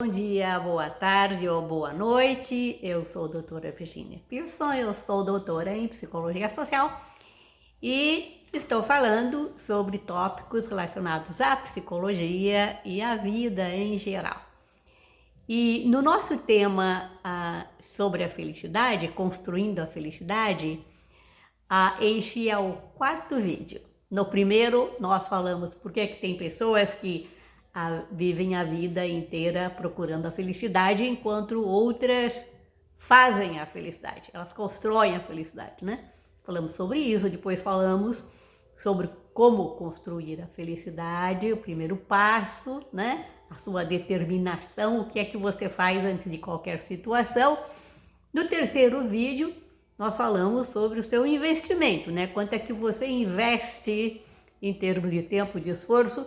Bom dia, boa tarde ou boa noite. Eu sou a doutora Virginia Pearson, eu sou doutora em Psicologia Social e estou falando sobre tópicos relacionados à psicologia e à vida em geral. E no nosso tema sobre a felicidade, construindo a felicidade, este é o quarto vídeo. No primeiro, nós falamos por que tem pessoas que vivem a vida inteira procurando a felicidade, enquanto outras fazem a felicidade, elas constroem a felicidade, né? Falamos sobre isso, depois falamos sobre como construir a felicidade, o primeiro passo, né? A sua determinação, o que é que você faz antes de qualquer situação. No terceiro vídeo, nós falamos sobre o seu investimento, né? Quanto é que você investe em termos de tempo, de esforço,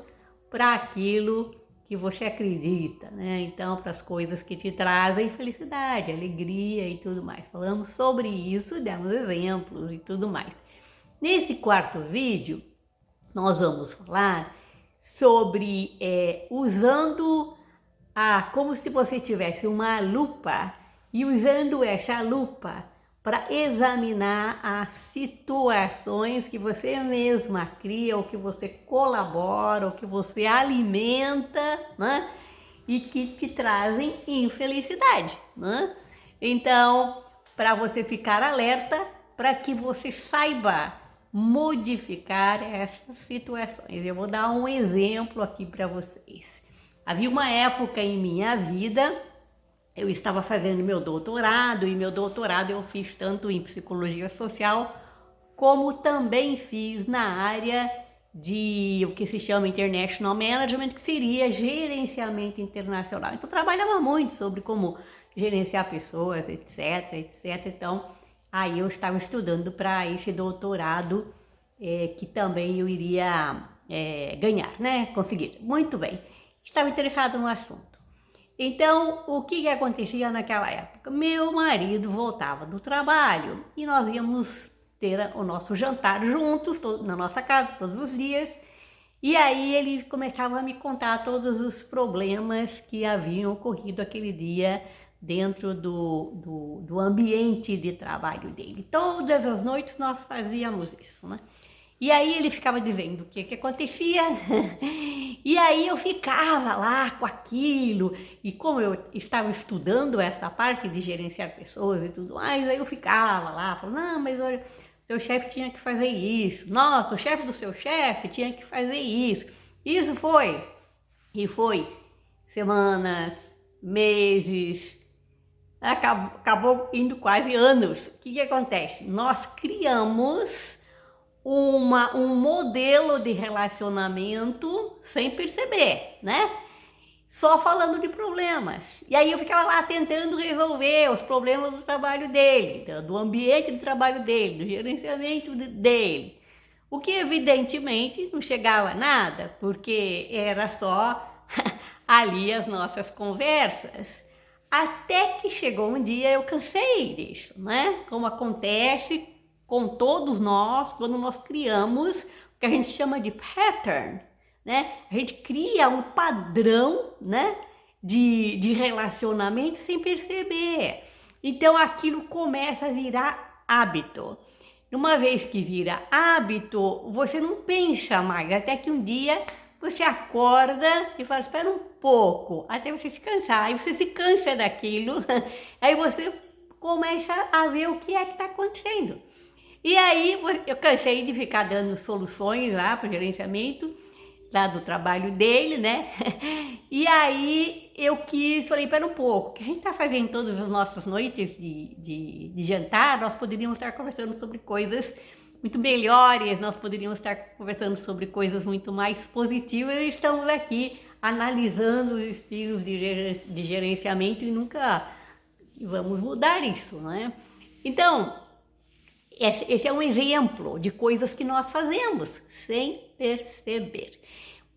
para aquilo que você acredita, né? Então, para as coisas que te trazem felicidade, alegria e tudo mais. Falamos sobre isso, demos exemplos e tudo mais. Nesse quarto vídeo, nós vamos falar sobre usando como se você tivesse uma lupa e usando essa lupa para examinar as situações que você mesma cria, ou que você colabora, ou que você alimenta, né? E que te trazem infelicidade, né? Então, para você ficar alerta, para que você saiba modificar essas situações. Eu vou dar um exemplo aqui para vocês. Havia uma época em minha vida, eu estava fazendo meu doutorado, e meu doutorado eu fiz tanto em psicologia social, como também fiz na área de o que se chama International Management, que seria gerenciamento internacional. Então, trabalhava muito sobre como gerenciar pessoas, etc, etc. Então, aí eu estava estudando para esse doutorado, que também eu iria ganhar, né? Conseguir. Muito bem. Estava interessado no assunto. Então, o que acontecia naquela época? Meu marido voltava do trabalho e nós íamos ter o nosso jantar juntos, na nossa casa, todos os dias. E aí ele começava a me contar todos os problemas que haviam ocorrido aquele dia dentro do ambiente de trabalho dele. Todas as noites nós fazíamos isso, né? E aí ele ficava dizendo o que acontecia, e aí eu ficava lá com aquilo, e como eu estava estudando essa parte de gerenciar pessoas e tudo mais, aí eu ficava lá, falando, não, mas olha, seu chefe tinha que fazer isso, nossa, o chefe do seu chefe tinha que fazer isso. Isso foi semanas, meses, acabou indo quase anos. O que acontece? Nós criamos um modelo de relacionamento sem perceber, né? Só falando de problemas. E aí eu ficava lá tentando resolver os problemas do trabalho dele, do ambiente de trabalho dele, do gerenciamento dele. O que evidentemente não chegava a nada, porque era só ali as nossas conversas. Até que chegou um dia eu cansei disso, né? Como acontece com todos nós quando nós criamos o que a gente chama de pattern, né? A gente cria um padrão, né? De relacionamento sem perceber. Então aquilo começa a virar hábito. Uma vez que vira hábito, você não pensa mais, até que um dia você acorda e fala, espera um pouco, até você se cansar, aí você se cansa daquilo, aí você começa a ver o que é que está acontecendo. E aí eu cansei de ficar dando soluções lá para o gerenciamento, lá do trabalho dele, né? E aí eu falei, espera um pouco, o que a gente está fazendo todas as nossas noites de jantar, nós poderíamos estar conversando sobre coisas muito melhores, nós poderíamos estar conversando sobre coisas muito mais positivas, e estamos aqui analisando os estilos de gerenciamento e nunca vamos mudar isso, né? Então, esse é um exemplo de coisas que nós fazemos sem perceber.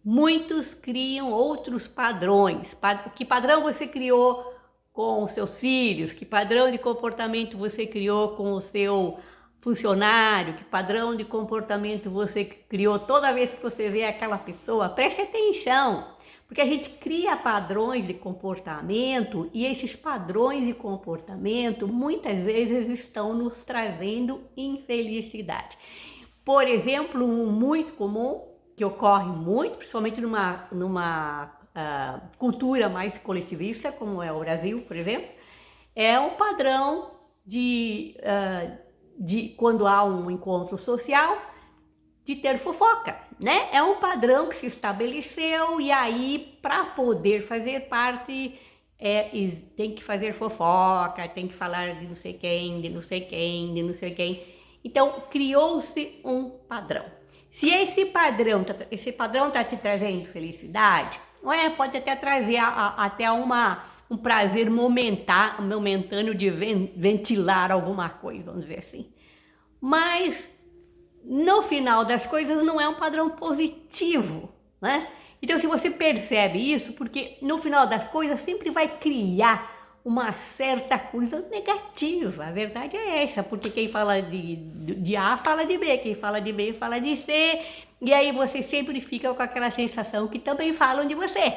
Muitos criam outros padrões. Que padrão você criou com os seus filhos? Que padrão de comportamento você criou com o seu funcionário? Que padrão de comportamento você criou toda vez que você vê aquela pessoa? Preste atenção, Porque a gente cria padrões de comportamento e esses padrões de comportamento muitas vezes estão nos trazendo infelicidade. Por exemplo, um muito comum, que ocorre muito, principalmente numa cultura mais coletivista, como é o Brasil, por exemplo, é um padrão de quando há um encontro social, de ter fofoca, né? É um padrão que se estabeleceu e aí, para poder fazer parte, tem que fazer fofoca, tem que falar de não sei quem, de não sei quem, de não sei quem. Então, criou-se um padrão. Se esse padrão tá te trazendo felicidade, pode até trazer até um prazer momentâneo de ventilar alguma coisa, vamos dizer assim. Mas, no final das coisas, não é um padrão positivo, né? Então, se você percebe isso, porque no final das coisas sempre vai criar uma certa coisa negativa, a verdade é essa, porque quem fala de A fala de B, quem fala de B fala de C, e aí você sempre fica com aquela sensação que também falam de você.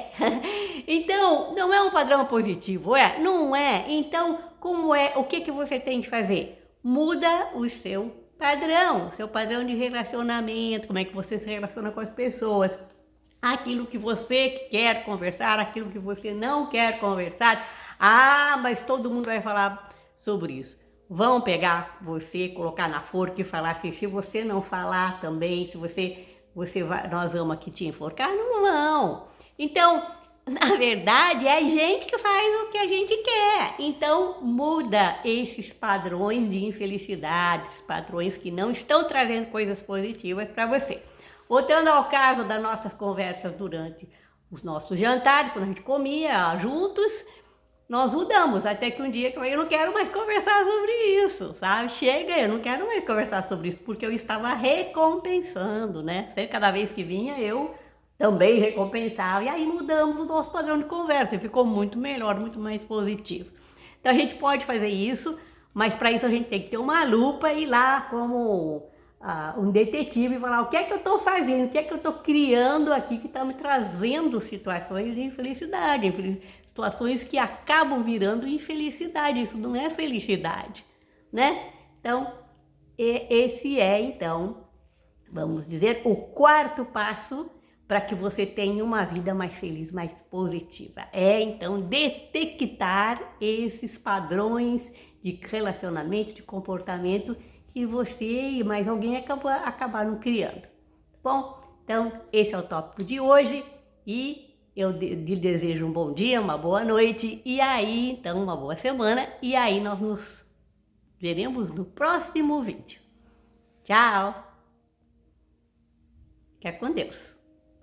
Então, não é um padrão positivo, Não é? Então, como é? O que você tem que fazer? Muda o seu padrão de relacionamento, como é que você se relaciona com as pessoas, aquilo que você quer conversar, aquilo que você não quer conversar. Mas todo mundo vai falar sobre isso. Vão pegar você, colocar na forca e falar assim, se você não falar também, se nós vamos aqui te enforcar, não vão. Então, na verdade, é a gente que faz o que a gente quer. Então, muda esses padrões de infelicidade, esses padrões que não estão trazendo coisas positivas para você. Voltando ao caso das nossas conversas durante os nossos jantares, quando a gente comia juntos, nós mudamos, até que um dia que eu não quero mais conversar sobre isso, sabe? Chega, eu não quero mais conversar sobre isso, porque eu estava recompensando, né? Cada vez que vinha, eu também recompensava, e aí mudamos o nosso padrão de conversa, e ficou muito melhor, muito mais positivo. Então a gente pode fazer isso, mas para isso a gente tem que ter uma lupa e ir lá como um detetive e falar o que é que eu estou fazendo, o que é que eu estou criando aqui que está me trazendo situações de infelicidade, situações que acabam virando infelicidade. Isso não é felicidade, né? Então, esse é, então, vamos dizer, o quarto passo para que você tenha uma vida mais feliz, mais positiva. Então, detectar esses padrões de relacionamento, de comportamento que você e mais alguém acabaram criando. Bom, então, esse é o tópico de hoje e eu lhe desejo um bom dia, uma boa noite e aí, então, uma boa semana e aí nós nos veremos no próximo vídeo. Tchau! Fica com Deus!